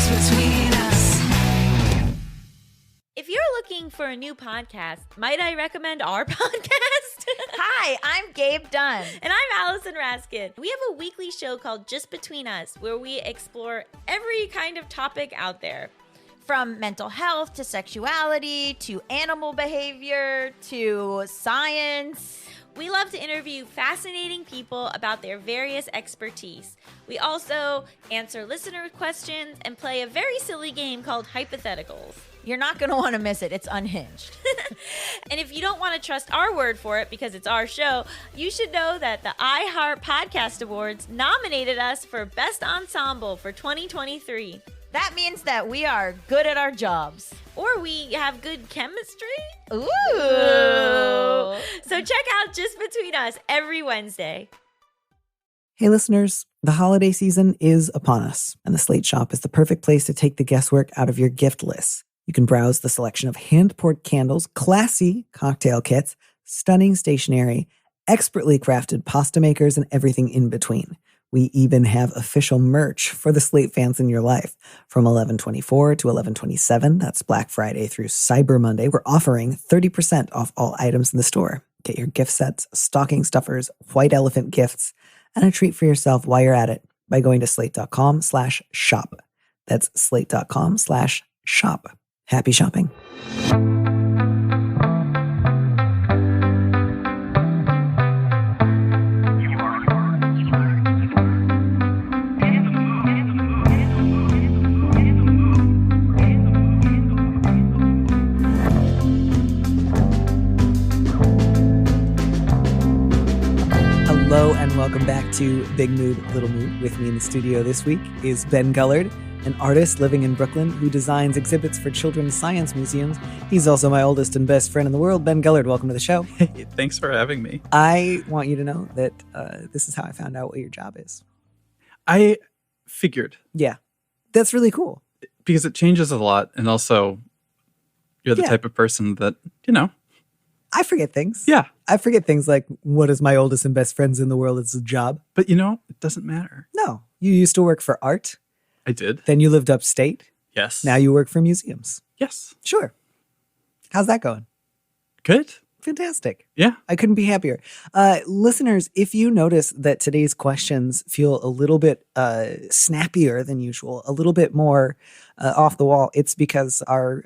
between us. If you're looking for a new podcast, might I recommend our podcast? Hi, I'm Gabe Dunn. And I'm Allison Raskin. We have a weekly show called Just Between Us, where we explore every kind of topic out there. From mental health to sexuality to animal behavior to science. We love to interview fascinating people about their various expertise. We also answer listener questions and play a very silly game called Hypotheticals. You're not going to want to miss it. It's unhinged. And if you don't want to trust our word for it because it's our show, you should know that the iHeart Podcast Awards nominated us for Best Ensemble for 2023. That means that we are good at our jobs. Or we have good chemistry. Ooh. So check out Just Between Us every Wednesday. Hey listeners, the holiday season is upon us, and the Slate Shop is the perfect place to take the guesswork out of your gift list. You can browse the selection of hand-poured candles, classy cocktail kits, stunning stationery, expertly crafted pasta makers, and everything in between. We even have official merch for the Slate fans in your life. From 11/24 to 11/27, that's Black Friday through Cyber Monday, we're offering 30% off all items in the store. Get your gift sets, stocking stuffers, white elephant gifts, and a treat for yourself while you're at it by going to slate.com/shop. That's slate.com/shop. Happy shopping. Hello and welcome back to Big Mood, Little Mood. With me in the studio this week is Ben Gullard, an artist living in Brooklyn who designs exhibits for children's science museums. He's also my oldest and best friend in the world. Ben Gullard, welcome to the show. Hey, thanks for having me. I want you to know that this is how I found out what your job is. I figured. Yeah, that's really cool. Because it changes a lot, and also you're the type of person that, I forget things. Yeah. I forget things like, what is my oldest and best friends in the world? It's a job. But it doesn't matter. No, you used to work for art. I did. Then you lived upstate. Yes. Now you work for museums. Yes. Sure. How's that going? Good. Fantastic. Yeah. I couldn't be happier. Listeners, if you notice that today's questions feel a little bit snappier than usual, a little bit more off the wall, it's because our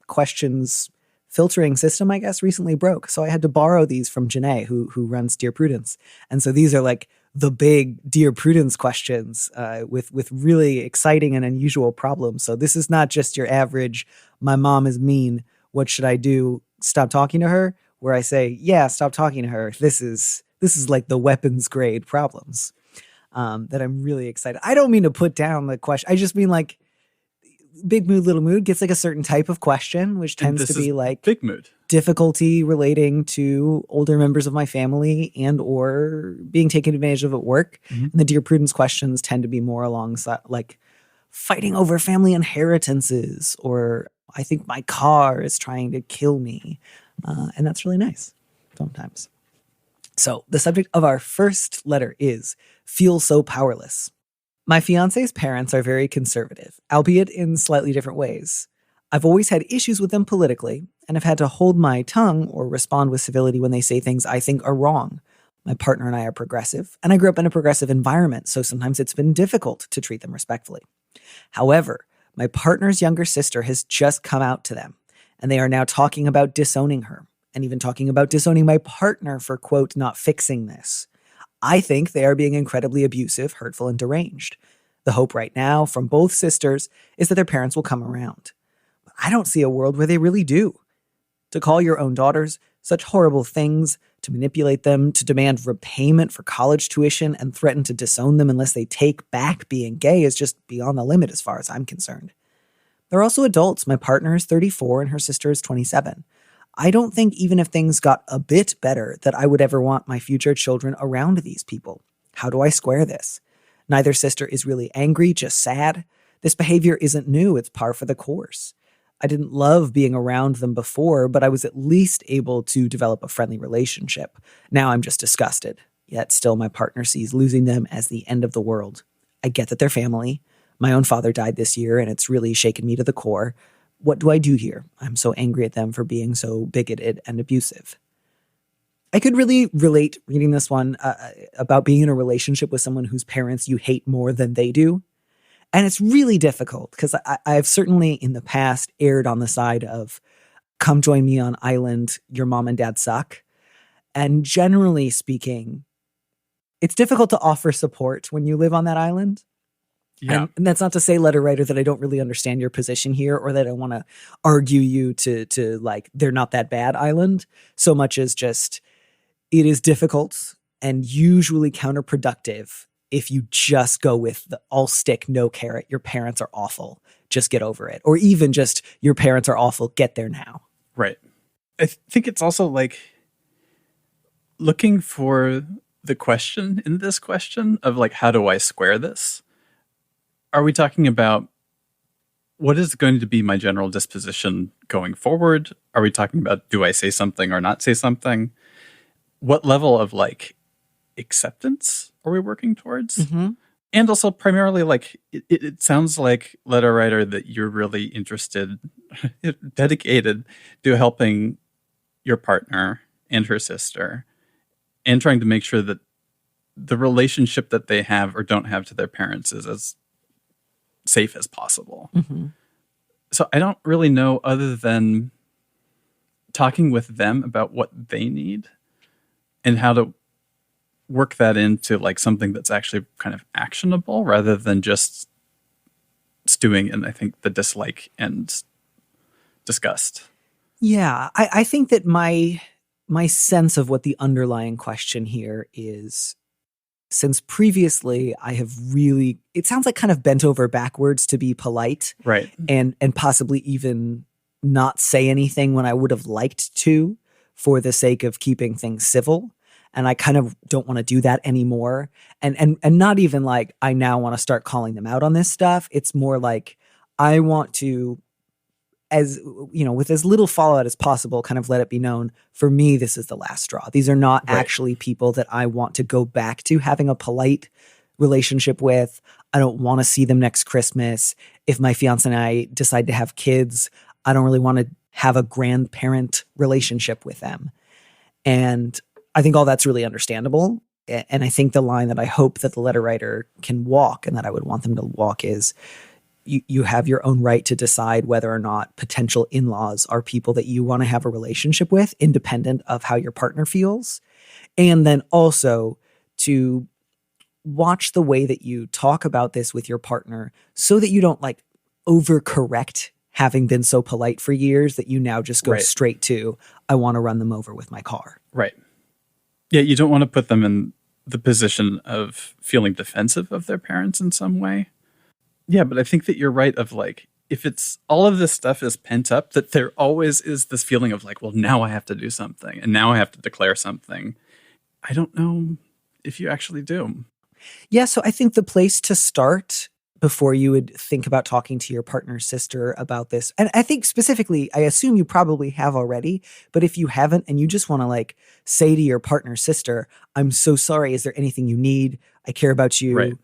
questions filtering system, I guess, recently broke. So I had to borrow these from Janae, who runs Dear Prudence. And so these are like the big Dear Prudence questions with really exciting and unusual problems. So this is not just your average, my mom is mean, what should I do? Stop talking to her? Where I say, yeah, stop talking to her. This is like the weapons grade problems that I'm really excited. I don't mean to put down the question. I just mean like Big Mood, Little Mood gets like a certain type of question, which tends to be like Big Mood. Difficulty relating to older members of my family and or being taken advantage of at work. Mm-hmm. And the Dear Prudence questions tend to be more alongside like fighting over family inheritances, or I think my car is trying to kill me. And that's really nice sometimes. So the subject of our first letter is feel so powerless. My fiance's parents are very conservative, albeit in slightly different ways. I've always had issues with them politically and have had to hold my tongue or respond with civility when they say things I think are wrong. My partner and I are progressive, and I grew up in a progressive environment, so sometimes it's been difficult to treat them respectfully. However, my partner's younger sister has just come out to them, and they are now talking about disowning her, and even talking about disowning my partner for, quote, not fixing this. I think they are being incredibly abusive, hurtful, and deranged. The hope right now from both sisters is that their parents will come around. But I don't see a world where they really do. To call your own daughters such horrible things, to manipulate them, to demand repayment for college tuition, and threaten to disown them unless they take back being gay is just beyond the limit as far as I'm concerned. They're also adults. My partner is 34 and her sister is 27. I don't think even if things got a bit better that I would ever want my future children around these people. How do I square this? Neither sister is really angry, just sad. This behavior isn't new, it's par for the course. I didn't love being around them before, but I was at least able to develop a friendly relationship. Now I'm just disgusted. Yet still my partner sees losing them as the end of the world. I get that they're family, My own father died this year, and it's really shaken me to the core. What do I do here? I'm so angry at them for being so bigoted and abusive. I could really relate reading this one about being in a relationship with someone whose parents you hate more than they do. And it's really difficult because I've certainly in the past erred on the side of come join me on island, your mom and dad suck. And generally speaking, it's difficult to offer support when you live on that island. Yeah. And that's not to say, letter writer, that I don't really understand your position here or that I want to argue you to like, they're not that bad island, so much as just it is difficult and usually counterproductive if you just go with the all stick, no carrot, your parents are awful, just get over it. Or even just your parents are awful, get there now. Right. I think it's also like looking for the question in this question of like, how do I square this? Are we talking about what is going to be my general disposition going forward? Are we talking about do I say something or not say something? What level of like acceptance are we working towards? Mm-hmm. And also primarily like it sounds like, letter writer, that you're really interested, dedicated to helping your partner and her sister and trying to make sure that the relationship that they have or don't have to their parents is as safe as possible. Mm-hmm. So I don't really know, other than talking with them about what they need and how to work that into like something that's actually kind of actionable rather than just stewing in, I think, the dislike and disgust. Yeah, I think that my sense of what the underlying question here is, since previously I have really, it sounds like kind of bent over backwards to be polite. Right. And possibly even not say anything when I would have liked to for the sake of keeping things civil. And I kind of don't want to do that anymore. And not even like I now want to start calling them out on this stuff. It's more like I want to, as you know, with as little fallout as possible, kind of let it be known, for me, this is the last straw. These are not actually people that I want to go back to having a polite relationship with. I don't want to see them next Christmas. If my fiance and I decide to have kids, I don't really want to have a grandparent relationship with them. And I think all that's really understandable. And I think the line that I hope that the letter writer can walk and that I would want them to walk is, you have your own right to decide whether or not potential in-laws are people that you want to have a relationship with, independent of how your partner feels. And then also to watch the way that you talk about this with your partner so that you don't like overcorrect having been so polite for years that you now just go straight to, I want to run them over with my car. Right. Yeah, you don't want to put them in the position of feeling defensive of their parents in some way. Yeah, but I think that you're right of like, if it's all of this stuff is pent up, that there always is this feeling of like, well, now I have to do something and now I have to declare something. I don't know if you actually do. Yeah, so I think the place to start before you would think about talking to your partner's sister about this, and I think specifically, I assume you probably have already, but if you haven't and you just want to like say to your partner's sister, I'm so sorry, is there anything you need? I care about you.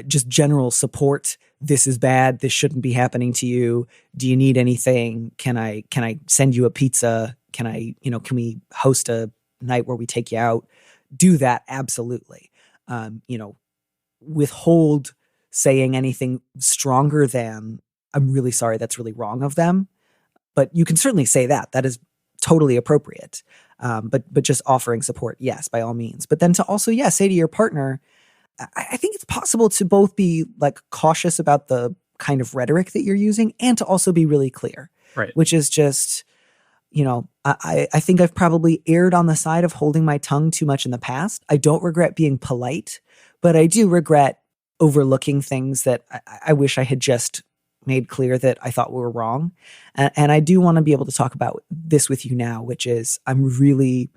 Just general support. This is bad. This shouldn't be happening to you. Do you need anything? Can I send you a pizza? Can we host a night where we take you out? Do that. Absolutely. Withhold saying anything stronger than, I'm really sorry, that's really wrong of them. But you can certainly say that. That is totally appropriate. But just offering support, yes, by all means. But then to also, say to your partner, I think it's possible to both be like cautious about the kind of rhetoric that you're using and to also be really clear. Right. Which is just, I think I've probably erred on the side of holding my tongue too much in the past. I don't regret being polite, but I do regret overlooking things that I wish I had just made clear that I thought were wrong. And I do want to be able to talk about this with you now, which is I'm really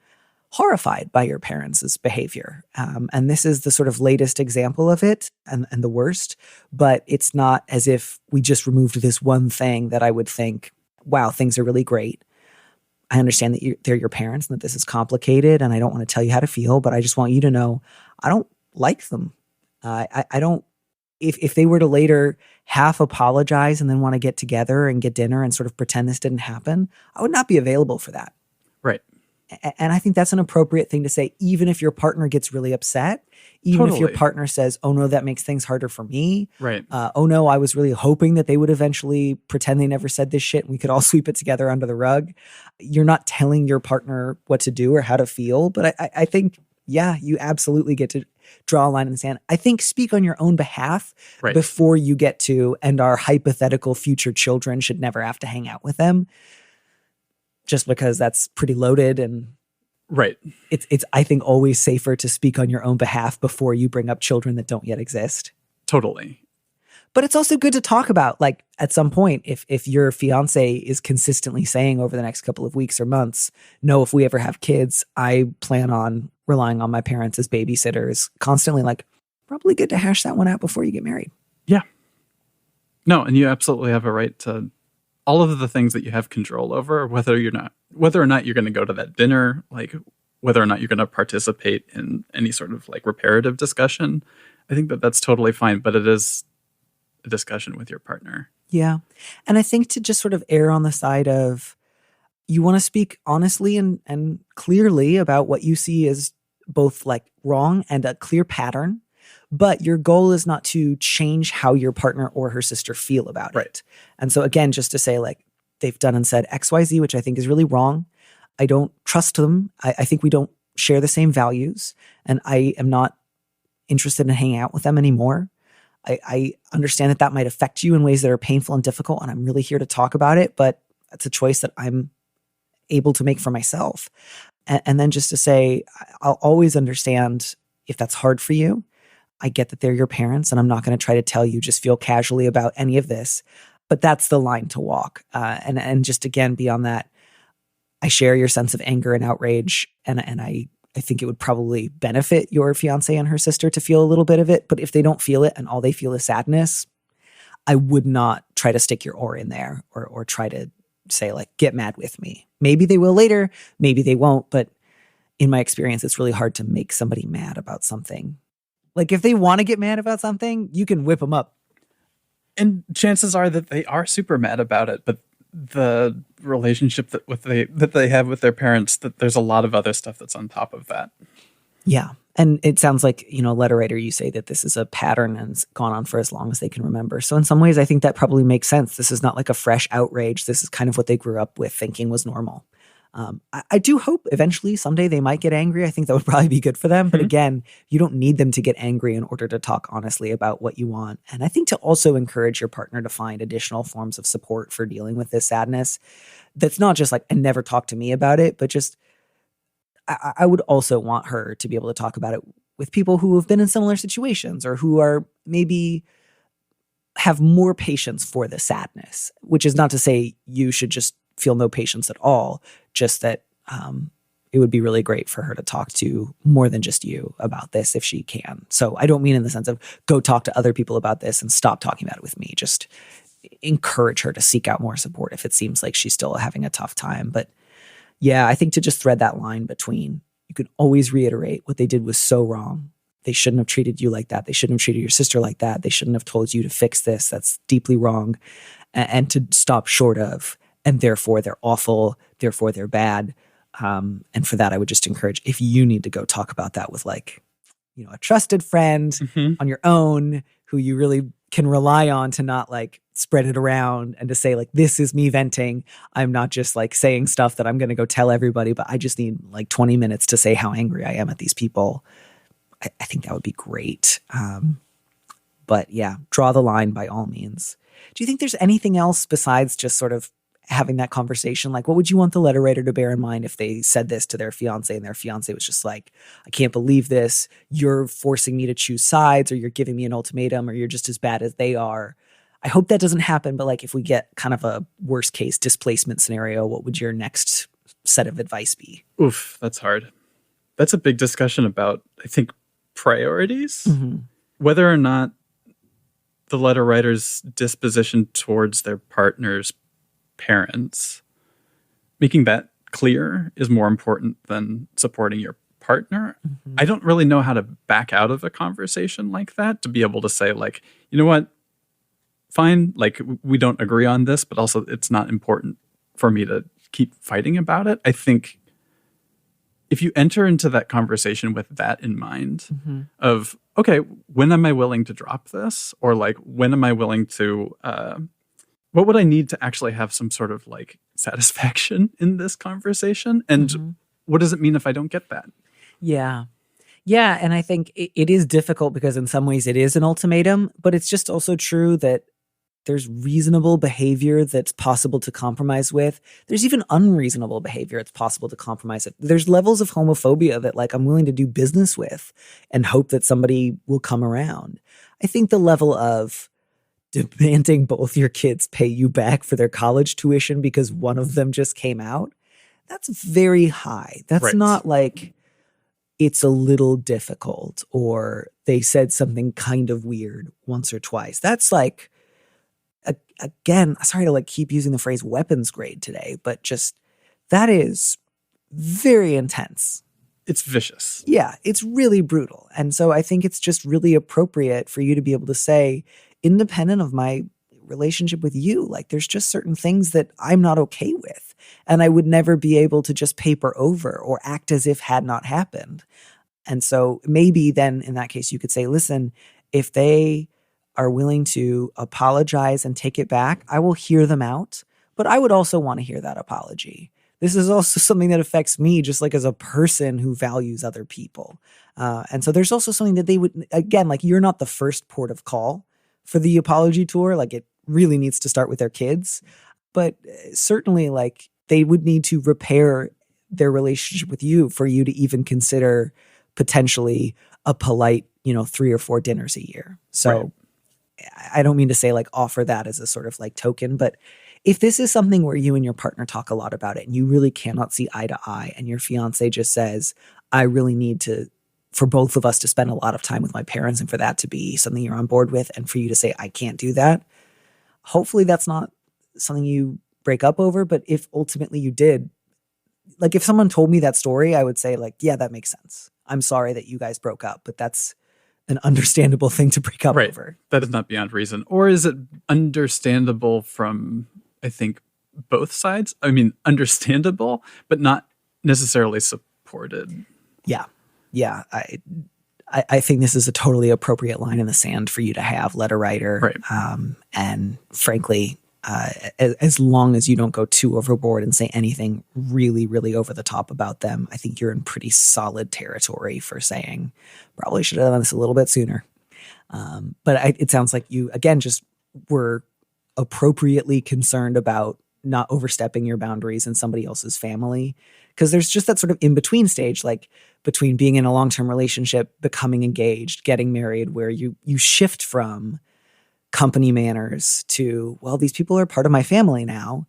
horrified by your parents' behavior. And this is the sort of latest example of it and the worst, but it's not as if we just removed this one thing that I would think, wow, things are really great. I understand that they're your parents and that this is complicated and I don't want to tell you how to feel, but I just want you to know I don't like them. I don't if they were to later half apologize and then want to get together and get dinner and sort of pretend this didn't happen, I would not be available for that. Right. And I think that's an appropriate thing to say, even if your partner gets really upset, even if your partner says, oh no, that makes things harder for me. Right. Oh no, I was really hoping that they would eventually pretend they never said this shit and we could all sweep it together under the rug. You're not telling your partner what to do or how to feel. But I think, yeah, you absolutely get to draw a line in the sand. I think speak on your own behalf before you get to, and our hypothetical future children should never have to hang out with them. Just because that's pretty loaded, and it's I think always safer to speak on your own behalf before you bring up children that don't yet exist. Totally. But it's also good to talk about, like, at some point, if your fiance is consistently saying over the next couple of weeks or months, no, if we ever have kids, I plan on relying on my parents as babysitters constantly, like, probably good to hash that one out before you get married. Yeah. No, and you absolutely have a right to all of the things that you have control over, whether or not you're going to go to that dinner, like whether or not you're going to participate in any sort of like reparative discussion. I think that that's totally fine, but it is a discussion with your partner. Yeah. And I think to just sort of err on the side of, you want to speak honestly and clearly about what you see as both like wrong and a clear pattern. But your goal is not to change how your partner or her sister feel about it. And so again, just to say, like, they've done and said XYZ, which I think is really wrong. I don't trust them. I think we don't share the same values, and I am not interested in hanging out with them anymore. I understand that might affect you in ways that are painful and difficult, and I'm really here to talk about it, but it's a choice that I'm able to make for myself. And then just to say, I'll always understand if that's hard for you. I get that they're your parents, and I'm not going to try to tell you just feel casually about any of this, but that's the line to walk. And just again, beyond that, I share your sense of anger and outrage, and I think it would probably benefit your fiance and her sister to feel a little bit of it. But if they don't feel it and all they feel is sadness, I would not try to stick your oar in there or try to say, like, get mad with me. Maybe they will later, maybe they won't, but in my experience, it's really hard to make somebody mad about something. Like, if they want to get mad about something, you can whip them up. And chances are that they are super mad about it, but the relationship that they have with their parents, that there's a lot of other stuff that's on top of that. Yeah. And it sounds like, letter writer, you say that this is a pattern and it's gone on for as long as they can remember. So in some ways, I think that probably makes sense. This is not like a fresh outrage. This is kind of what they grew up with thinking was normal. I do hope eventually someday they might get angry. I think that would probably be good for them. But again, you don't need them to get angry in order to talk honestly about what you want. And I think to also encourage your partner to find additional forms of support for dealing with this sadness. That's not just like, and never talk to me about it, but just, I would also want her to be able to talk about it with people who have been in similar situations or who are maybe have more patience for the sadness, which is not to say you should just feel no patience at all, just that it would be really great for her to talk to more than just you about this if she can. So I don't mean in the sense of go talk to other people about this and stop talking about it with me. Just encourage her to seek out more support if it seems like she's still having a tough time. But yeah, I think to just thread that line between, you can always reiterate what they did was so wrong. They shouldn't have treated you like that. They shouldn't have treated your sister like that. They shouldn't have told you to fix this. That's deeply wrong. And to stop short of, and therefore they're awful, therefore they're bad. And for that, I would just encourage, if you need to go talk about that with like, a trusted friend on your own who you really can rely on to not like spread it around and to say like, this is me venting. I'm not just like saying stuff that I'm going to go tell everybody, but I just need like 20 minutes to say how angry I am at these people. I think that would be great. But yeah, draw the line by all means. Do you think there's anything else besides just sort of having that conversation? Like, what would you want the letter writer to bear in mind if they said this to their fiance and their fiance was just like, I can't believe this. You're forcing me to choose sides, or you're giving me an ultimatum, or you're just as bad as they are. I hope that doesn't happen. But like, if we get kind of a worst case displacement scenario, what would your next set of advice be? Oof, that's hard. That's a big discussion about, I think, priorities. Whether or not the letter writer's disposition towards their partner's parents, making that clear is more important than supporting your partner, I don't really know how to back out of a conversation like that, to be able to say, like, you know what, fine, like, we don't agree on this, but also it's not important for me to keep fighting about it. I think if you enter into that conversation with that in mind of, okay, when am I willing to drop this? Or like, when am I willing to, what would I need to actually have some sort of like satisfaction in this conversation? And what does it mean if I don't get that? Yeah. Yeah. And I think it is difficult because in some ways it is an ultimatum, but it's just also true that there's reasonable behavior that's possible to compromise with. There's even unreasonable behavior it's possible to compromise with. There's levels of homophobia that like I'm willing to do business with and hope that somebody will come around. I think the level of demanding both your kids pay you back for their college tuition because one of them just came out, that's very high. That's not like it's a little difficult or they said something kind of weird once or twice. That's like, again, sorry to like keep using the phrase weapons grade today, but just that is very intense. It's vicious. Yeah, it's really brutal. And so I think it's just really appropriate for you to be able to say, independent of my relationship with you, like there's just certain things that I'm not okay with. And I would never be able to just paper over or act as if had not happened. And so maybe then in that case, you could say, listen, if they are willing to apologize and take it back, I will hear them out, but I would also want to hear that apology. This is also something that affects me just like as a person who values other people. And so there's also something that they would, again, like you're not the first port of call for the apology tour. Like it really needs to start with their kids, but certainly like they would need to repair their relationship with you for you to even consider potentially a polite, 3 or 4 dinners a year. So I don't mean to say like offer that as a sort of like token, but if this is something where you and your partner talk a lot about it and you really cannot see eye to eye and your fiance just says, I really need for both of us to spend a lot of time with my parents and for that to be something you're on board with and for you to say, I can't do that. Hopefully that's not something you break up over, but if ultimately you did, like if someone told me that story, I would say like, yeah, that makes sense. I'm sorry that you guys broke up, but that's an understandable thing to break up over. That is not beyond reason. Or is it understandable from, I think, both sides? I mean, understandable, but not necessarily supported. Yeah. Yeah. I think this is a totally appropriate line in the sand for you to have, letter writer. Right. And frankly, as long as you don't go too overboard and say anything really, really over the top about them, I think you're in pretty solid territory for saying probably should have done this a little bit sooner. But it sounds like you, again, just were appropriately concerned about not overstepping your boundaries in somebody else's family. Because there's just that sort of in-between stage, like between being in a long-term relationship, becoming engaged, getting married, where you shift from company manners to, well, these people are part of my family now.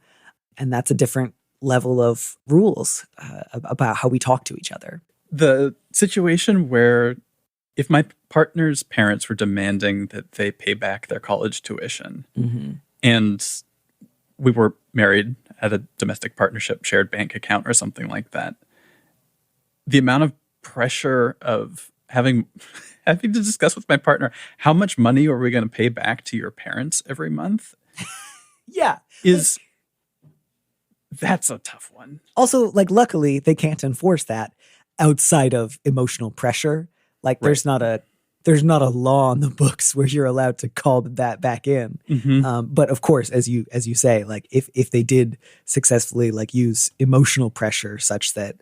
And that's a different level of rules about how we talk to each other. The situation where if my partner's parents were demanding that they pay back their college tuition and we were married at a domestic partnership, shared bank account or something like that, the amount of pressure of having to discuss with my partner, how much money are we going to pay back to your parents every month? Yeah. That's a tough one. Also, like, luckily they can't enforce that outside of emotional pressure. Like there's not a law on the books where you're allowed to call that back in. But of course, as you say, like if they did successfully like use emotional pressure such that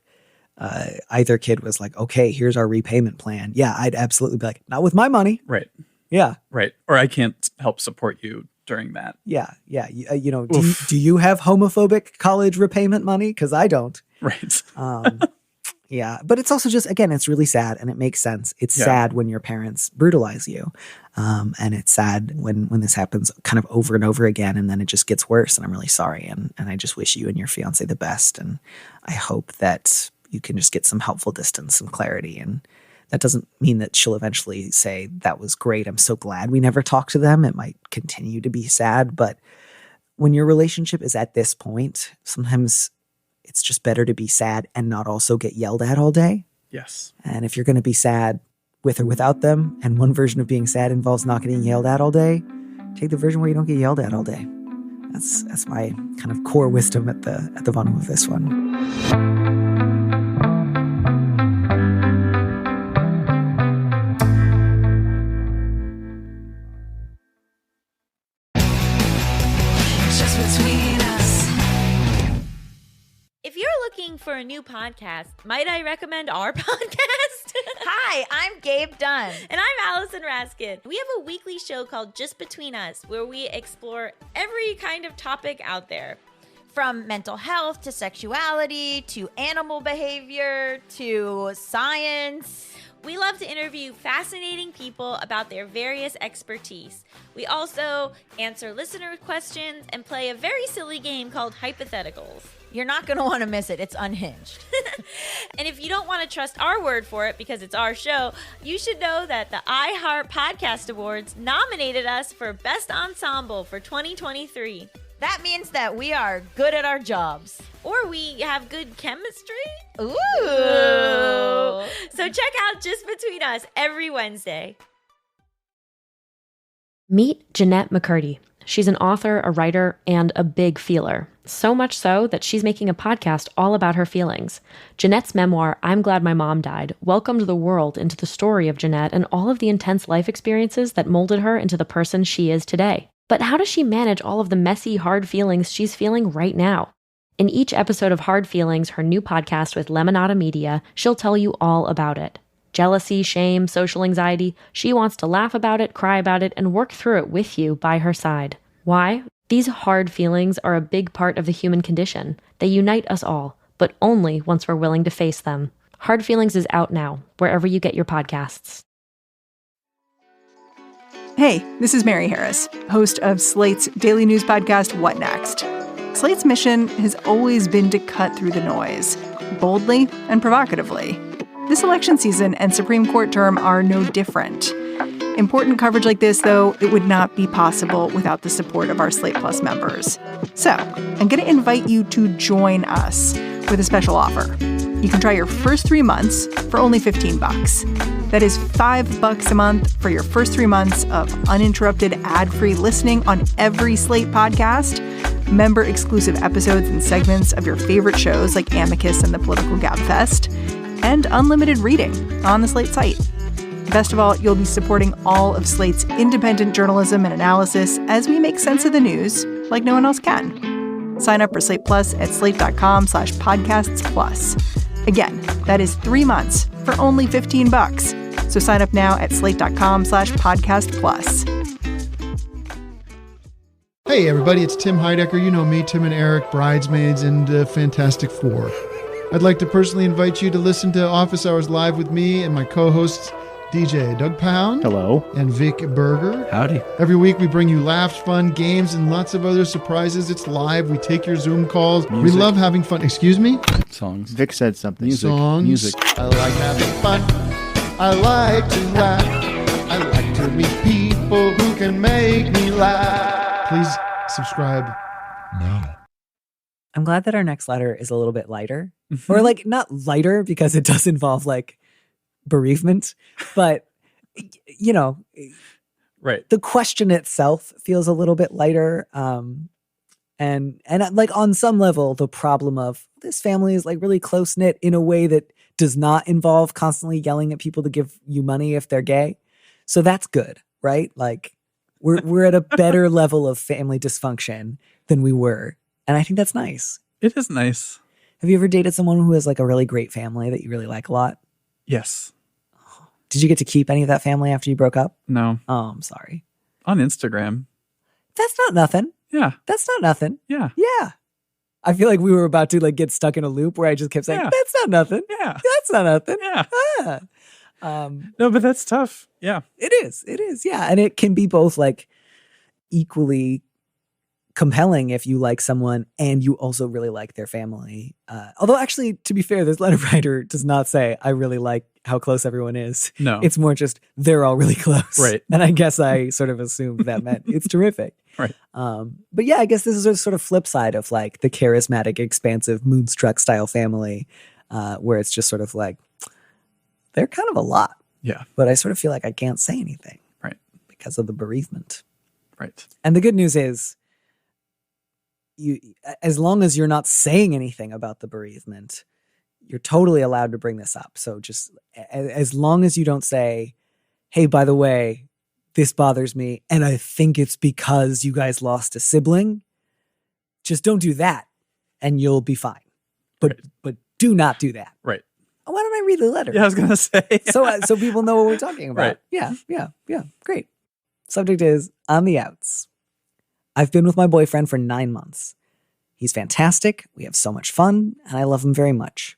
either kid was like, okay, here's our repayment plan. Yeah, I'd absolutely be like, not with my money. Right. Yeah. Right. Or I can't help support you during that. Yeah. Yeah. Do you have homophobic college repayment money? Because I don't. Right. Yeah. But it's also just, again, it's really sad and it makes sense. It's sad when your parents brutalize you. And it's sad when this happens kind of over and over again and then it just gets worse. And I'm really sorry. And I just wish you and your fiance the best. And I hope that you can just get some helpful distance and clarity. And that doesn't mean that she'll eventually say, that was great, I'm so glad we never talked to them. It might continue to be sad. But when your relationship is at this point, sometimes it's just better to be sad and not also get yelled at all day. Yes. And if you're going to be sad with or without them, and one version of being sad involves not getting yelled at all day, take the version where you don't get yelled at all day. That's my kind of core wisdom at the bottom of this one. If you're looking for a new podcast, might I recommend our podcast? Hi, I'm Gabe Dunn. And I'm Allison Raskin. We have a weekly show called Just Between Us, where we explore every kind of topic out there. From mental health to sexuality to animal behavior to science. We love to interview fascinating people about their various expertise. We also answer listener questions and play a very silly game called Hypotheticals. You're not going to want to miss it. It's unhinged. And if you don't want to trust our word for it because it's our show, you should know that the iHeart Podcast Awards nominated us for Best Ensemble for 2023. That means that we are good at our jobs. Or we have good chemistry. Ooh. So check out Just Between Us every Wednesday. Meet Jeanette McCurdy. She's an author, a writer, and a big feeler. So much so that she's making a podcast all about her feelings. Jeanette's memoir, I'm Glad My Mom Died, welcomed the world into the story of Jeanette and all of the intense life experiences that molded her into the person she is today. But how does she manage all of the messy, hard feelings she's feeling right now? In each episode of Hard Feelings, her new podcast with Lemonada Media, she'll tell you all about it. Jealousy, shame, social anxiety, she wants to laugh about it, cry about it, and work through it with you by her side. Why? These hard feelings are a big part of the human condition. They unite us all, but only once we're willing to face them. Hard Feelings is out now, wherever you get your podcasts. Hey, this is Mary Harris, host of Slate's daily news podcast, What Next? Slate's mission has always been to cut through the noise, boldly and provocatively. This election season and Supreme Court term are no different. Important coverage like this, though, it would not be possible without the support of our Slate Plus members. So, I'm going to invite you to join us with a special offer. You can try your first 3 months for only $15. That is $5 a month for your first 3 months of uninterrupted ad-free listening on every Slate podcast, member-exclusive episodes and segments of your favorite shows like Amicus and the Political Gabfest, and unlimited reading on the Slate site. Best of all, you'll be supporting all of Slate's independent journalism and analysis as we make sense of the news like no one else can. Sign up for Slate Plus at slate.com/podcastsplus. Again, that is 3 months for only $15. So sign up now at slate.com/podcastplus. Hey everybody, it's Tim Heidecker. You know me, Tim and Eric, Bridesmaids, and Fantastic Four. I'd like to personally invite you to listen to Office Hours Live with me and my co-hosts, DJ Doug Pound. Hello. And Vic Berger. Howdy. Every week we bring you laughs, fun, games, and lots of other surprises. It's live. We take your Zoom calls. Music. We love having fun. Excuse me? Songs. Vic said something. Music. Songs. Music. I like having fun. I like to laugh. I like to meet people who can make me laugh. Please subscribe now. I'm glad that our next letter is a little bit lighter. Or like not lighter because it does involve like bereavement, but you know, Right. the question itself feels a little bit lighter. And like on some level, the problem of this family is like really close knit in a way that does not involve constantly yelling at people to give you money if they're gay. So that's good, right? Like we're at a better level of family dysfunction than we were. And I think that's nice. It is nice. Have you ever dated someone who has like a really great family that you really like a lot? Yes. Did you get to keep any of that family after you broke up? No. Oh, I'm sorry. On Instagram. That's not nothing. Yeah. That's not nothing. Yeah. Yeah. I feel like we were about to like get stuck in a loop where I just kept saying, Yeah. that's not nothing. Yeah. That's not nothing. Yeah. Ah. No, but that's tough. Yeah. It is. It is. Yeah. And it can be both like equally compelling if you like someone and you also really like their family. Although actually, to be fair, this letter writer does not say, I really like how close everyone is. No. It's more just, they're all really close. Right. And I guess I sort of assumed that meant it's terrific. Right. But yeah, I guess this is a sort of flip side of like the charismatic, expansive, moonstruck style family, where it's just sort of like, they're kind of a lot. Yeah. But I sort of feel like I can't say anything. Right. Because of the bereavement. Right. And the good news is, as long as you're not saying anything about the bereavement, you're totally allowed to bring this up. So just as long as you don't say, hey, by the way, this bothers me, and I think it's because you guys lost a sibling, just don't do that, and you'll be fine. But do not do that. Right. Why don't I read the letter? Yeah, I was going to say. So people know what we're talking about. Right. Yeah. Great. Subject is on the outs. I've been with my boyfriend for 9 months. He's fantastic. We have so much fun, and I love him very much.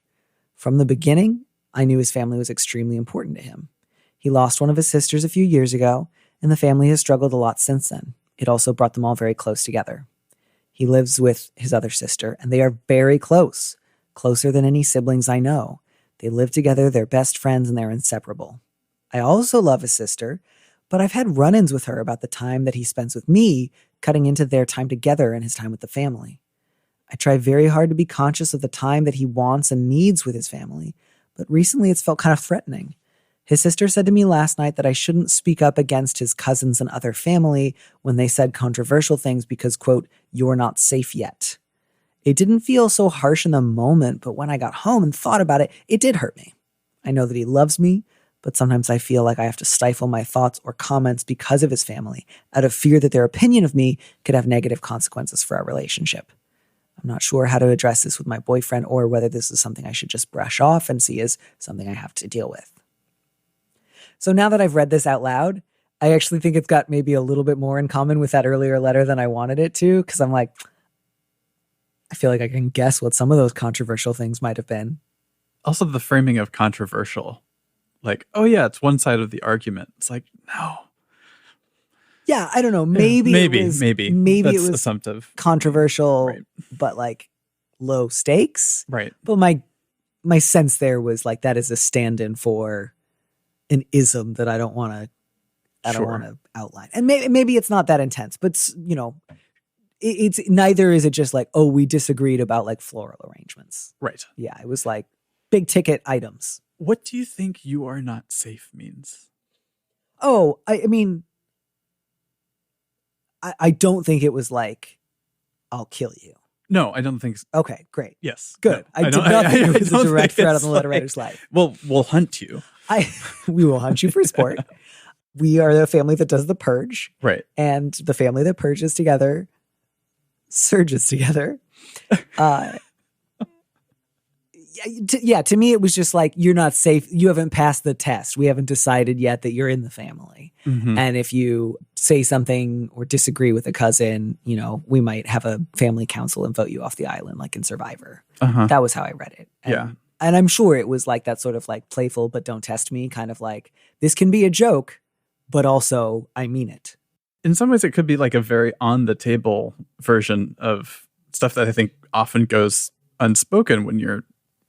From the beginning, I knew his family was extremely important to him. He lost one of his sisters a few years ago, and the family has struggled a lot since then. It also brought them all very close together. He lives with his other sister, and they are very close, closer than any siblings I know. They live together, they're best friends, and they're inseparable. I also love his sister, but I've had run-ins with her about the time that he spends with me, cutting into their time together and his time with the family. I try very hard to be conscious of the time that he wants and needs with his family, but recently it's felt kind of threatening. His sister said to me last night that I shouldn't speak up against his cousins and other family when they said controversial things because, quote, you're not safe yet. It didn't feel so harsh in the moment, but when I got home and thought about it, it did hurt me. I know that he loves me, but sometimes I feel like I have to stifle my thoughts or comments because of his family, out of fear that their opinion of me could have negative consequences for our relationship. I'm not sure how to address this with my boyfriend or whether this is something I should just brush off and see as something I have to deal with. So now that I've read this out loud, I actually think it's got maybe a little bit more in common with that earlier letter than I wanted it to, because I'm like, I feel like I can guess what some of those controversial things might have been. Also, the framing of controversial. Like, oh yeah, it's one side of the argument. It's like, no. Yeah, I don't know. Maybe That's it was assumptive. Controversial, Right. but like low stakes. Right. But my sense there was like that is a stand-in for an ism that I don't want to outline. And maybe it's not that intense, but you know, it's neither is it just like, oh, we disagreed about like floral arrangements. Right. Yeah, it was like big ticket items. What do you think you are not safe means? Oh, I mean, I don't think it was like, I'll kill you. No, I don't think so. Okay, great. Yes. Good. No, I did not think it was a direct threat on it's the letter like, writer's life. Well, we'll hunt you. We will hunt you for sport. We are the family that does the purge. Right. And the family that purges together surges together. To me, it was just like, you're not safe. You haven't passed the test. We haven't decided yet that you're in the family. Mm-hmm. And if you say something or disagree with a cousin, you know, we might have a family council and vote you off the island, like in Survivor. Uh-huh. That was how I read it. And I'm sure it was like that sort of like playful, but don't test me kind of like, this can be a joke, but also I mean it. In some ways, it could be like a very on the table version of stuff that I think often goes unspoken when you're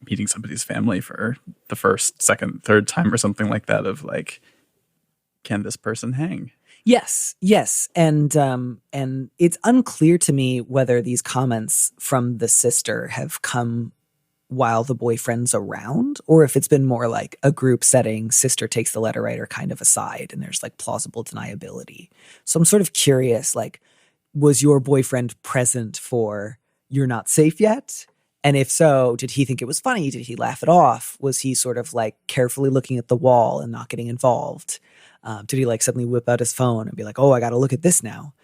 meeting somebody's family for the first, second, third time or something like that, of like, can this person hang? Yes. And it's unclear to me whether these comments from the sister have come while the boyfriend's around, or if it's been more like a group setting, sister takes the letter writer kind of aside, and there's like plausible deniability. So I'm sort of curious, like, was your boyfriend present for "you're not safe yet"? And if so, did he think it was funny? Did he laugh it off? Was he sort of like carefully looking at the wall and not getting involved? Did he like suddenly whip out his phone and be like, oh, I got to look at this now?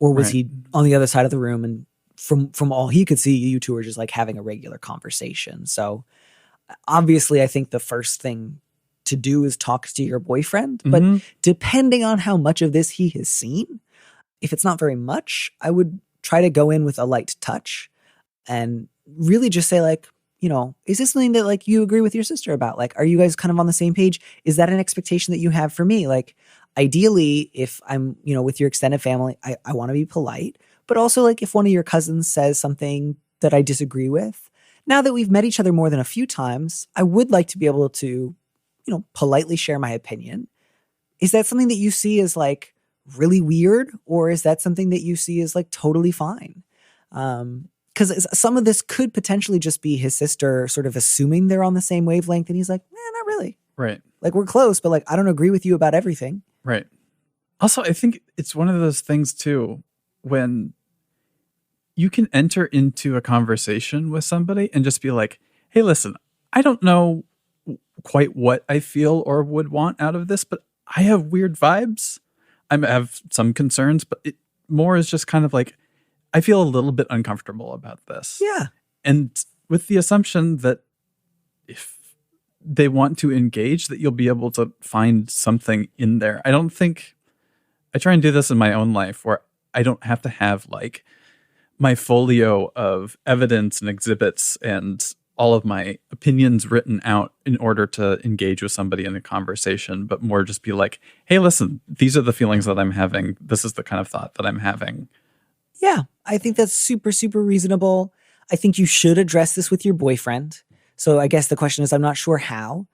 Or was he on the other side of the room and from all he could see, you two were just like having a regular conversation? So obviously, I think the first thing to do is talk to your boyfriend. Mm-hmm. But depending on how much of this he has seen, if it's not very much, I would try to go in with a light touch and really just say like, you know, is this something that like you agree with your sister about? Like, are you guys kind of on the same page? Is that an expectation that you have for me? Like, ideally, if I'm, you know, with your extended family, I want to be polite, but also like if one of your cousins says something that I disagree with, now that we've met each other more than a few times, I would like to be able to, you know, politely share my opinion. Is that something that you see as like really weird, or is that something that you see as like totally fine? Because some of this could potentially just be his sister sort of assuming they're on the same wavelength, and he's like, not really. Right. Like, we're close, but like, I don't agree with you about everything. Right. Also, I think it's one of those things too, when you can enter into a conversation with somebody and just be like, hey, listen, I don't know quite what I feel or would want out of this, but I have weird vibes. I have some concerns, but it more is just kind of like, I feel a little bit uncomfortable about this. Yeah. And with the assumption that if they want to engage, that you'll be able to find something in there. I don't think, I try and do this in my own life where I don't have to have like my folio of evidence and exhibits and all of my opinions written out in order to engage with somebody in a conversation, but more just be like, hey, listen, these are the feelings that I'm having. This is the kind of thought that I'm having. Yeah, I think that's super, super reasonable. I think you should address this with your boyfriend. So I guess the question is, I'm not sure how.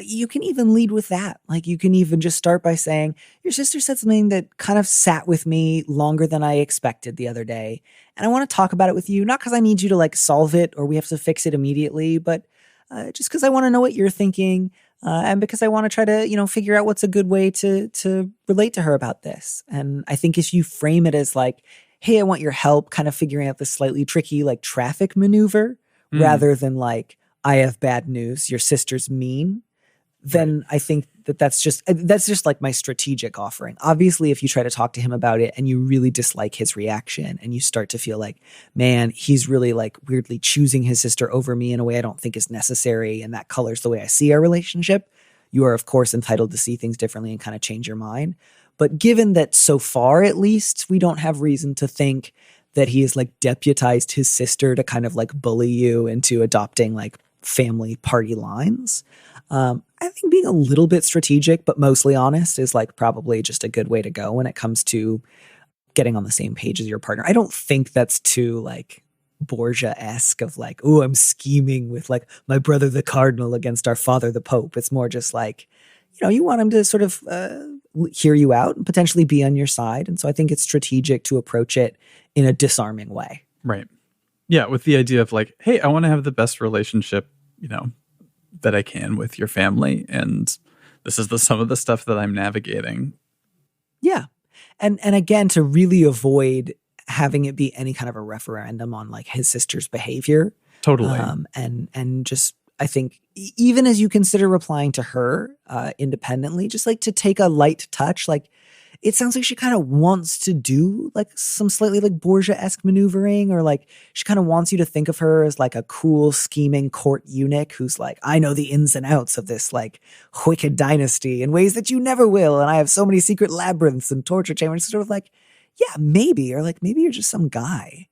You can even lead with that. Like, you can even just start by saying, your sister said something that kind of sat with me longer than I expected the other day. And I want to talk about it with you, not because I need you to like solve it or we have to fix it immediately, but just because I want to know what you're thinking. And because I want to try to, figure out what's a good way to relate to her about this. And I think if you frame it as like, hey, I want your help kind of figuring out this slightly tricky like traffic maneuver, rather than like, I have bad news, your sister's mean, then I think that's just like my strategic offering. Obviously, if you try to talk to him about it and you really dislike his reaction and you start to feel like, man, he's really like weirdly choosing his sister over me in a way I don't think is necessary, and that colors the way I see our relationship, you are, of course, entitled to see things differently and kind of change your mind. But given that so far, at least, we don't have reason to think that he has like deputized his sister to kind of like bully you into adopting like family party lines, I think being a little bit strategic, but mostly honest is like probably just a good way to go when it comes to getting on the same page as your partner. I don't think that's too like Borgia-esque of like, oh, I'm scheming with like my brother, the cardinal, against our father, the pope. It's more just like, you want him to sort of hear you out and potentially be on your side. And so I think it's strategic to approach it in a disarming way. Right. Yeah. With the idea of like, hey, I want to have the best relationship, that I can with your family. And this is some of the stuff that I'm navigating. Yeah. And again, to really avoid having it be any kind of a referendum on like his sister's behavior. Totally. And just, I think even as you consider replying to her independently, just like to take a light touch, like it sounds like she kind of wants to do like some slightly like Borgia-esque maneuvering, or like she kind of wants you to think of her as like a cool scheming court eunuch who's like, I know the ins and outs of this like wicked dynasty in ways that you never will. And I have so many secret labyrinths and torture chambers. Sort of like, yeah, maybe, or like maybe you're just some guy,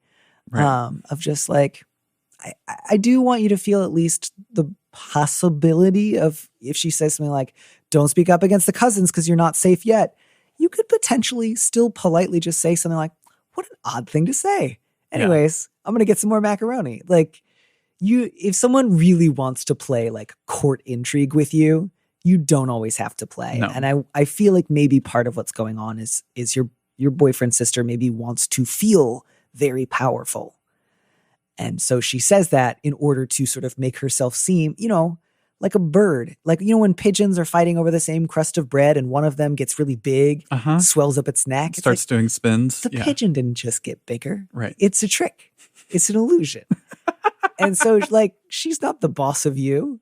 right. Of just like, I do want you to feel at least the possibility of, if she says something like, don't speak up against the cousins because you're not safe yet, you could potentially still politely just say something like, what an odd thing to say. Anyways, yeah. I'm going to get some more macaroni. Like, if someone really wants to play like court intrigue with you, you don't always have to play. No. And I feel like maybe part of what's going on is your boyfriend's sister maybe wants to feel very powerful. And so she says that in order to sort of make herself seem, like a bird. Like, when pigeons are fighting over the same crust of bread and one of them gets really big, swells up its neck. Starts doing spins. The pigeon didn't just get bigger. Right. It's a trick. It's an illusion. And so like, she's not the boss of you.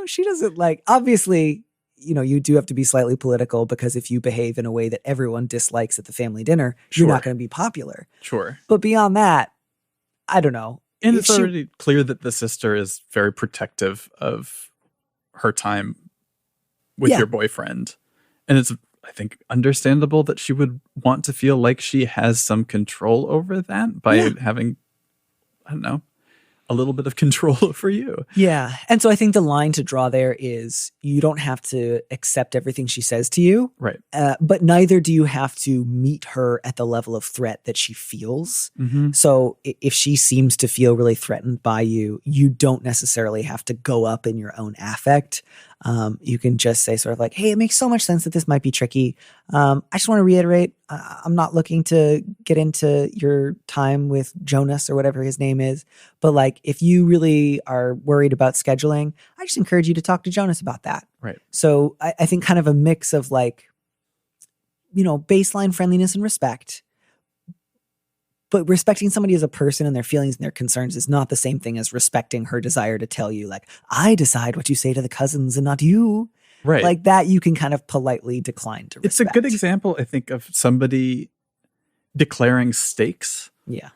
She doesn't like, obviously, you do have to be slightly political, because if you behave in a way that everyone dislikes at the family dinner, sure, you're not going to be popular. Sure. But beyond that, I don't know. And it's already clear that the sister is very protective of her time with your boyfriend. And it's, I think, understandable that she would want to feel like she has some control over that by having, I don't know, a little bit of control over you. Yeah. And so I think the line to draw there is, you don't have to accept everything she says to you. Right. But neither do you have to meet her at the level of threat that she feels. Mm-hmm. So if she seems to feel really threatened by you, you don't necessarily have to go up in your own affect. You can just say sort of like, hey, it makes so much sense that this might be tricky. I just want to reiterate, I'm not looking to get into your time with Jonas or whatever his name is. But like, if you really are worried about scheduling, I just encourage you to talk to Jonas about that. Right. So I think kind of a mix of like, baseline friendliness and respect. But respecting somebody as a person and their feelings and their concerns is not the same thing as respecting her desire to tell you, like, I decide what you say to the cousins and not you. Right. Like that you can kind of politely decline to respect. It's a good example, I think, of somebody declaring stakes. Yeah.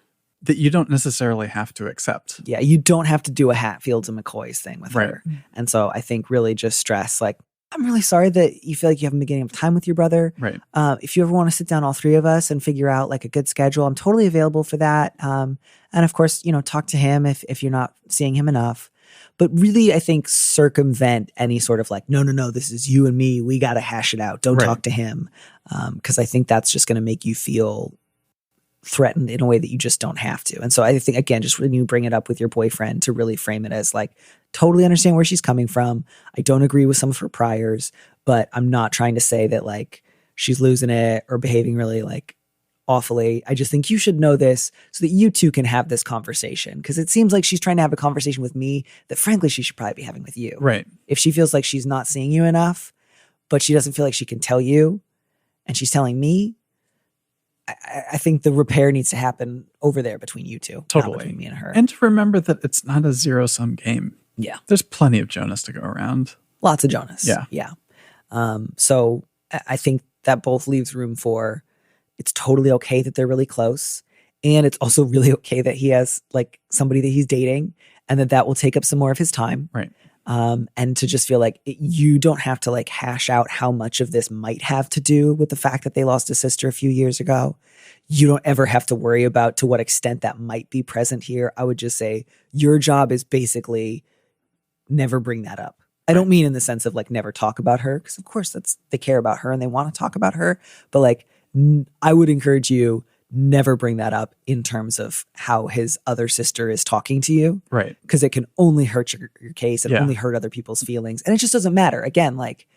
That you don't necessarily have to accept. Yeah. You don't have to do a Hatfields and McCoys thing with her. And so I think really just stress, like, I'm really sorry that you feel like you haven't been getting enough time with your brother. Right. If you ever want to sit down, all three of us, and figure out like a good schedule, I'm totally available for that. And of course, talk to him if you're not seeing him enough. But really, I think circumvent any sort of like, no, this is you and me. We got to hash it out. Don't talk to him. Because I think that's just going to make you feel threatened in a way that you just don't have to. And so I think, again, just when you bring it up with your boyfriend, to really frame it as like, totally understand where she's coming from. I don't agree with some of her priors, but I'm not trying to say that like she's losing it or behaving really like awfully. I just think you should know this so that you two can have this conversation. Because it seems like she's trying to have a conversation with me that frankly she should probably be having with you. Right. If she feels like she's not seeing you enough, but she doesn't feel like she can tell you and she's telling me, I think the repair needs to happen over there between you two. Totally. Not between me and her. And to remember that it's not a zero-sum game. Yeah. There's plenty of Jonas to go around. Lots of Jonas. Yeah. Yeah. So I think that both leaves room for, it's totally okay that they're really close. And it's also really okay that he has like somebody that he's dating and that will take up some more of his time. Right. And to just feel like you don't have to like hash out how much of this might have to do with the fact that they lost a sister a few years ago. You don't ever have to worry about to what extent that might be present here. I would just say your job is basically never bring that up. I don't mean in the sense of like never talk about her, because of course they care about her and they want to talk about her. But like I would encourage you never bring that up in terms of how his other sister is talking to you. Right. Because it can only hurt your case and only hurt other people's feelings. And it just doesn't matter. Again, like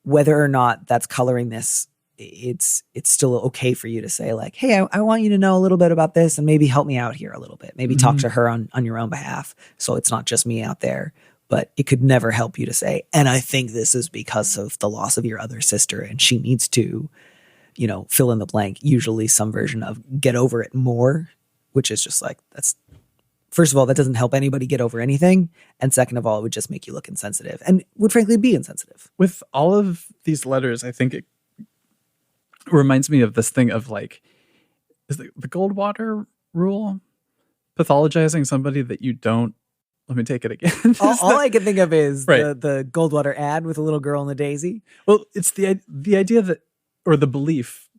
whether or not that's coloring this, it's still okay for you to say like, hey, I want you to know a little bit about this and maybe help me out here a little bit. Maybe talk to her on your own behalf. So it's not just me out there. But it could never help you to say, and I think this is because of the loss of your other sister and she needs to, fill in the blank, usually some version of get over it more, which is just like, that's, first of all, that doesn't help anybody get over anything. And second of all, it would just make you look insensitive and would frankly be insensitive. With all of these letters, I think it reminds me of this thing of like, is the Goldwater rule pathologizing somebody that you don't? Let me take it again. all I can think of is right. the Goldwater ad with a little girl and the daisy. Well, it's the idea that, or the belief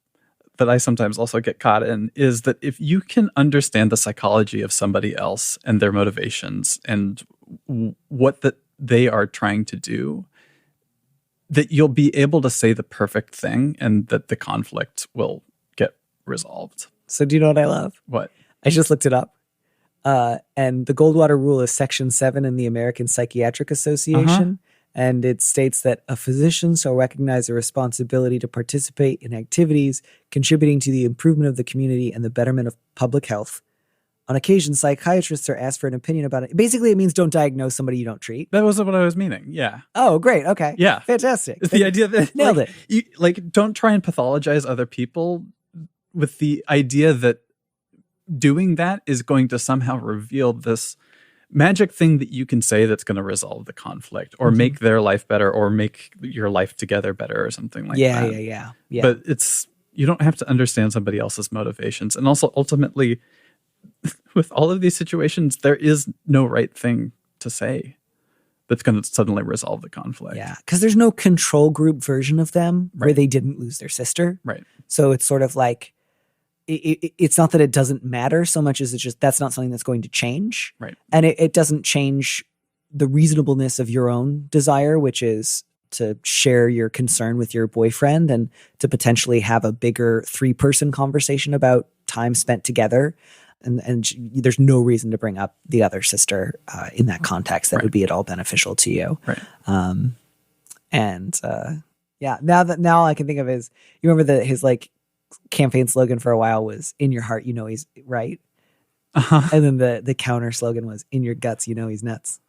that I sometimes also get caught in, is that if you can understand the psychology of somebody else and their motivations and what that they are trying to do, that you'll be able to say the perfect thing and that the conflict will get resolved. So do you know what I love? What? I just looked it up. And the Goldwater rule is Section 7 in the American Psychiatric Association. And it states that a physician shall recognize a responsibility to participate in activities contributing to the improvement of the community and the betterment of public health. On occasion, psychiatrists are asked for an opinion about it. Basically, it means don't diagnose somebody you don't treat. That was what I was meaning. Yeah. Oh, great. Okay. Yeah. Fantastic. It's the idea that nailed it. You, don't try and pathologize other people with the idea that doing that is going to somehow reveal this magic thing that you can say that's going to resolve the conflict or make their life better or make your life together better or something like that. Yeah. But you don't have to understand somebody else's motivations. And also ultimately with all of these situations, there is no right thing to say that's going to suddenly resolve the conflict. Yeah. Because there's no control group version of them where they didn't lose their sister. Right. So it's sort of like, it's not that it doesn't matter so much as it's just that's not something that's going to change. Right. And it doesn't change the reasonableness of your own desire, which is to share your concern with your boyfriend and to potentially have a bigger 3-person conversation about time spent together. And there's no reason to bring up the other sister in that context that would be at all beneficial to you. Right. And now all I can think of is, you remember his like campaign slogan for a while was "In your heart, you know he's right," and then the counter slogan was "In your guts, you know he's nuts."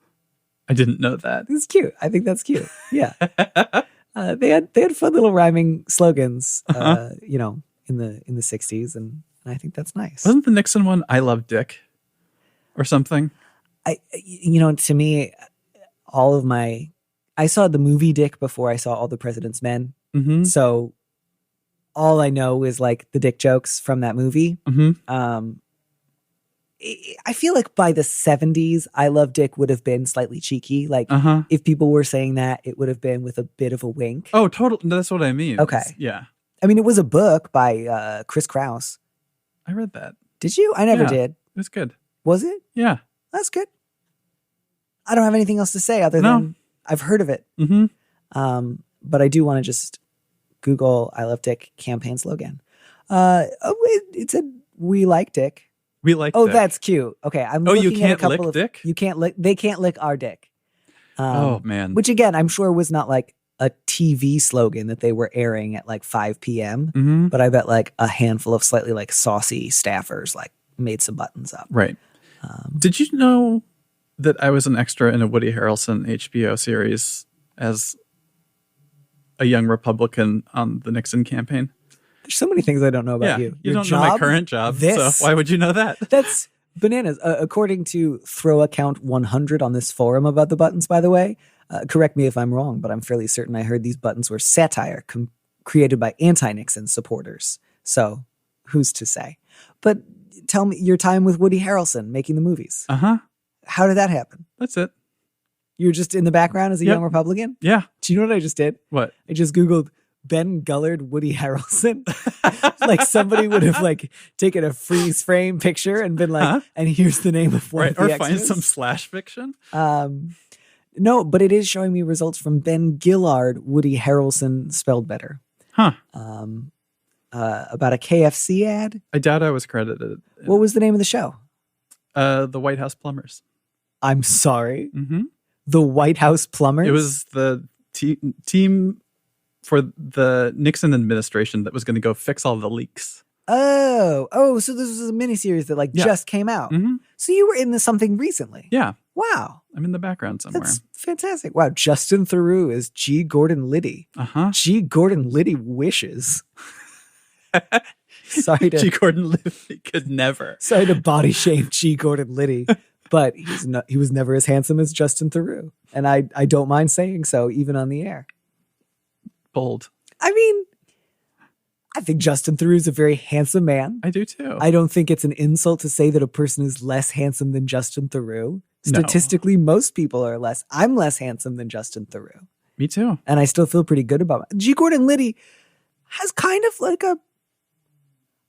I didn't know that. It's cute. I think that's cute. Yeah. They had fun little rhyming slogans, you know, in the 60s, and I think that's nice. Wasn't the Nixon one "I love Dick" or something? To me, I saw the movie Dick before I saw All the President's Men. Mm-hmm. So all I know is like the dick jokes from that movie. Mm-hmm. I feel like by the 70s, I Love Dick would have been slightly cheeky. Like if people were saying that, it would have been with a bit of a wink. Oh, totally. That's what I mean. Okay. Yeah. I mean, it was a book by Chris Kraus. I read that. Did you? I never did. It was good. Was it? Yeah. That's good. I don't have anything else to say other than I've heard of it. Mm-hmm. But I do want to just Google "I Love Dick" campaign slogan. It said "We like Dick." We like. Oh, Dick. that's cute. Okay, I'm. You looking at a can't couple lick of Dick? You can't lick. They can't lick our dick. Oh man. Which again, I'm sure was not like a TV slogan that they were airing at like 5 p.m. Mm-hmm. But I bet like a handful of slightly like saucy staffers like made some buttons up. Right. Did you know that I was an extra in a Woody Harrelson HBO series as a young Republican on the Nixon campaign? There's so many things I don't know about you. You Your don't know my job, current job, this. so why would you know that? That's bananas. According to Throw Account 100 on this forum about the buttons, by the way, correct me if I'm wrong, but I'm fairly certain I heard these buttons were satire created by anti-Nixon supporters. So who's to say? But tell me your time with Woody Harrelson making the movies. Uh-huh. How did that happen? That's it. You were just in the background as a young Republican? Yeah. Do you know what I just did? What? I just Googled Ben Gullard, Woody Harrelson. Like somebody would have like taken a freeze frame picture and been like, and here's the name of one of the Or extras. find some slash fiction. No, but it is showing me results from Ben Gullard, Woody Harrelson spelled better. Huh. About a KFC ad. I doubt I was credited. What was the name of the show? The White House Plumbers. I'm sorry. Mm-hmm. The White House Plumbers? It was the team for the Nixon administration that was going to go fix all the leaks. Oh, so this was a miniseries that just came out. Mm-hmm. So you were in something recently. Yeah. Wow. I'm in the background somewhere. That's fantastic. Wow. Justin Theroux is G. Gordon Liddy. Uh-huh. G. Gordon Liddy wishes. Sorry to G. Gordon Liddy could never. Sorry to body shame G. Gordon Liddy, but he was never as handsome as Justin Theroux. And I don't mind saying so, even on the air. Bold. I mean, I think Justin Theroux is a very handsome man. I do too. I don't think it's an insult to say that a person is less handsome than Justin Theroux. Statistically, most people are less. I'm less handsome than Justin Theroux. Me too. And I still feel pretty good about it. G. Gordon Liddy has kind of like I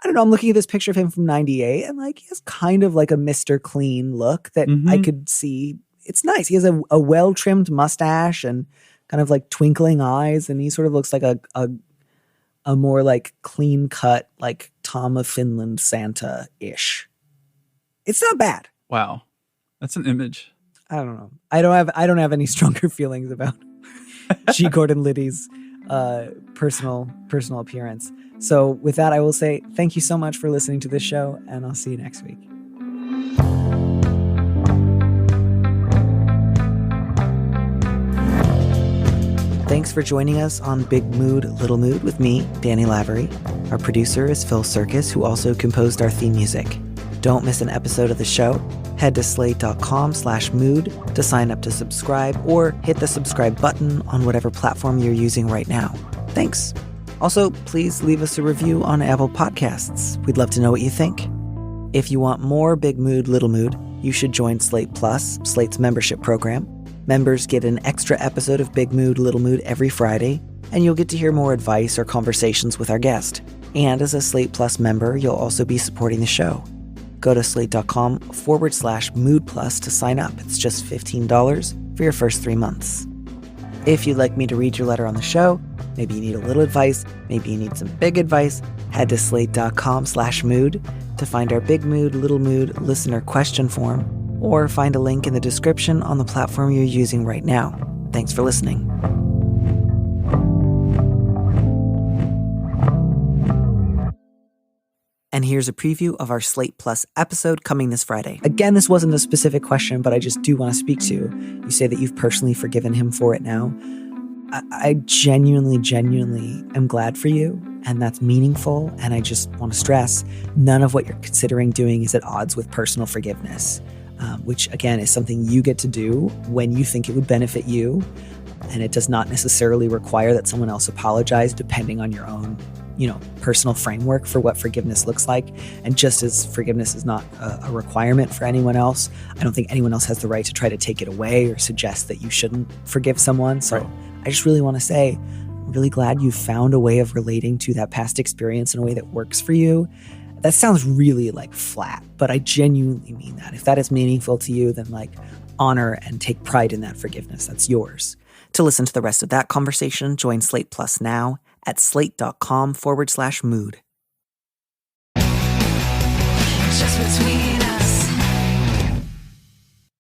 don't know, I'm looking at this picture of him from 98 and like he has kind of like a Mr. Clean look that I could see. It's nice. He has a well-trimmed mustache and kind of like twinkling eyes, and he sort of looks like a more like clean-cut, like Tom of Finland Santa-ish. It's not bad. Wow. That's an image. I don't know. I don't have any stronger feelings about G. Gordon Liddy's personal appearance. So with that, I will say thank you so much for listening to this show, and I'll see you next week. Thanks for joining us on Big Mood, Little Mood with me, Danny Lavery. Our producer is Phil Surkis, who also composed our theme music. Don't miss an episode of the show. Head to slate.com/mood to sign up to subscribe, or hit the subscribe button on whatever platform you're using right now. Thanks. Also, please leave us a review on Apple Podcasts. We'd love to know what you think. If you want more Big Mood, Little Mood, you should join Slate Plus, Slate's membership program. Members get an extra episode of Big Mood, Little Mood every Friday, and you'll get to hear more advice or conversations with our guest. And as a Slate Plus member, you'll also be supporting the show. Go to slate.com/mood plus to sign up. It's just $15 for your first 3 months. If you'd like me to read your letter on the show, maybe you need a little advice, maybe you need some big advice, head to slate.com/mood to find our Big Mood, Little Mood listener question form, or find a link in the description on the platform you're using right now. Thanks for listening. And here's a preview of our Slate Plus episode coming this Friday. Again, this wasn't a specific question, but I just do want to speak to. You say that you've personally forgiven him for it now. I genuinely am glad for you, and that's meaningful. And I just want to stress, none of what you're considering doing is at odds with personal forgiveness, which again is something you get to do when you think it would benefit you. And it does not necessarily require that someone else apologize, depending on your own, personal framework for what forgiveness looks like. And just as forgiveness is not a requirement for anyone else, I don't think anyone else has the right to try to take it away or suggest that you shouldn't forgive someone. So right. I just really want to say, I'm really glad you found a way of relating to that past experience in a way that works for you. That sounds really flat, but I genuinely mean that. If that is meaningful to you, then honor and take pride in that forgiveness. That's yours. To listen to the rest of that conversation, join Slate Plus now at slate.com/mood. Just between us.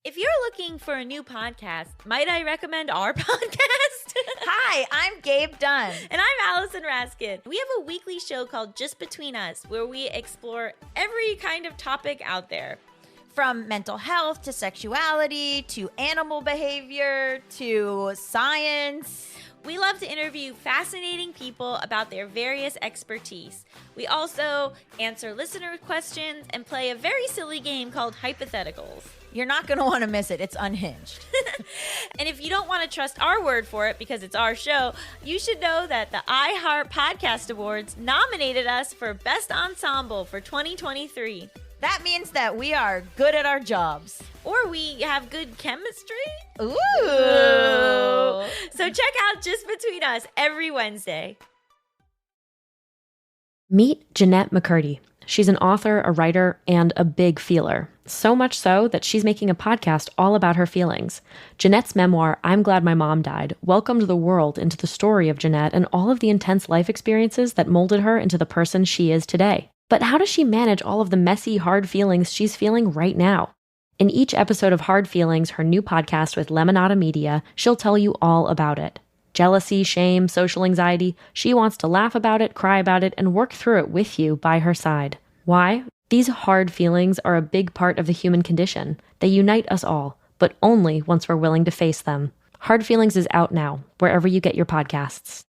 If you're looking for a new podcast, might I recommend our podcast? Hi, I'm Gabe Dunn. And I'm Allison Raskin. We have a weekly show called Just Between Us, where we explore every kind of topic out there. From mental health to sexuality to animal behavior to science. We love to interview fascinating people about their various expertise. We also answer listener questions and play a very silly game called Hypotheticals. You're not going to want to miss it. It's unhinged. And if you don't want to trust our word for it because it's our show, you should know that the iHeart Podcast Awards nominated us for Best Ensemble for 2023. That means that we are good at our jobs. Or we have good chemistry. Ooh. So check out Just Between Us every Wednesday. Meet Jeanette McCurdy. She's an author, a writer, and a big feeler. So much so that she's making a podcast all about her feelings. Jeanette's memoir, I'm Glad My Mom Died, welcomed the world into the story of Jeanette and all of the intense life experiences that molded her into the person she is today. But how does she manage all of the messy, hard feelings she's feeling right now? In each episode of Hard Feelings, her new podcast with Lemonada Media, she'll tell you all about it. Jealousy, shame, social anxiety. She wants to laugh about it, cry about it, and work through it with you by her side. Why? These hard feelings are a big part of the human condition. They unite us all, but only once we're willing to face them. Hard Feelings is out now, wherever you get your podcasts.